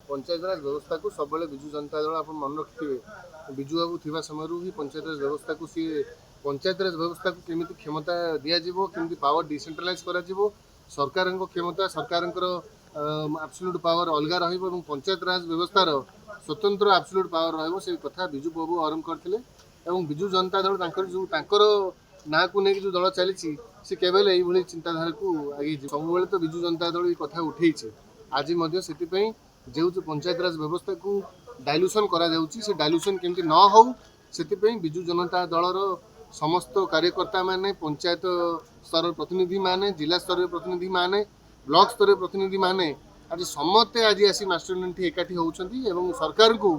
पंचायतराज व्यवस्था को सब विजु जनता दल आप मन रखिथे विजु बाबू थी समय ही पंचायतराज व्यवस्था को सी पंचायतराज व्यवस्था को केमी क्षमता दिज्व केमी पावर डिसेंट्रलाइज कर सरकार क्षमता सरकार एब्सोल्यूट पावर अलग रही पंचायतराज व्यवस्थार स्वतंत्र एब्सोल्यूट पावर रही कथा विजु बाबू आरंभ करते विजु जनता दल जो ना को लेकिन जो दल चली सी केवल यही चिंताधारा को आगे सब तो विजु जनता दल ये कथा उठे आज जो पंचायतराज व्यवस्था को डाइल्यूशन करा से डाइल्यूशन केमती न हो से विजु जनता दलर समस्त कार्यकर्ता माने पंचायत स्तर प्रतिनिधि माने जिला स्तर प्रतिनिधि माने ब्लॉक स्तर प्रतिनिधि माने आज समस्ते आज आसी मास्टर एकाठी होउछंती एवं सरकार को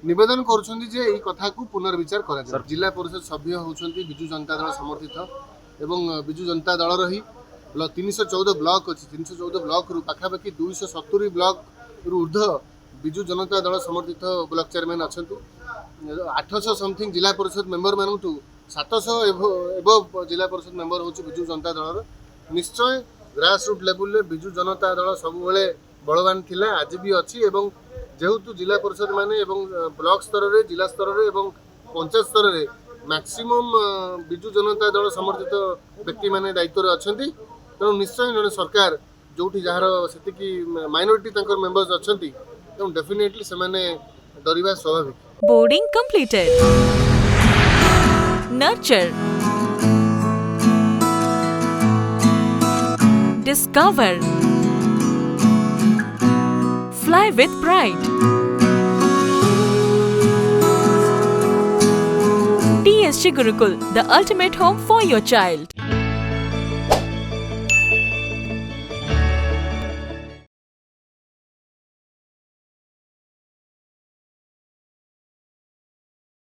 निवेदन करुछंती जे ई कथा को पुनर्विचार करा जाय। जिला परिषद सभ्य होउछंती विजु जनता दल समर्थित एवं विजु जनता दल रही 314 ब्लॉक अछि 314 ब्लॉक रु पाखापाखि 270 ब्लॉक रु ऊर्ध विजु जनता दल समर्थित ब्लॉक चेयरमैन अछंती 800 समथिंग जिला परिषद मेंबर मानू 700 एवं जिला परिषद मेंबर होची विजु जनता दल निश्चय grass root level Biju Janata Dal सब बलवान थिला आज भी अच्छी एवं जेहेतु जिला परिषद माने एवं ब्लॉक स्तर रे जिला स्तर रे एवं पंचायत स्तर रे मैक्सिमम विजु जनता दल समर्थित व्यक्ति माने दायित्व रे अछंती तेणु निश्चय जन सरकार जोठी जार सेतिकी माइनॉरिटी तंकर मेंबर्स अछंती तेणु डेफिनेटली से माने डरिबा स्वाभाविक। Boarding completed nurture discover Fly with pride. TSG Gurukul, the ultimate home for your child.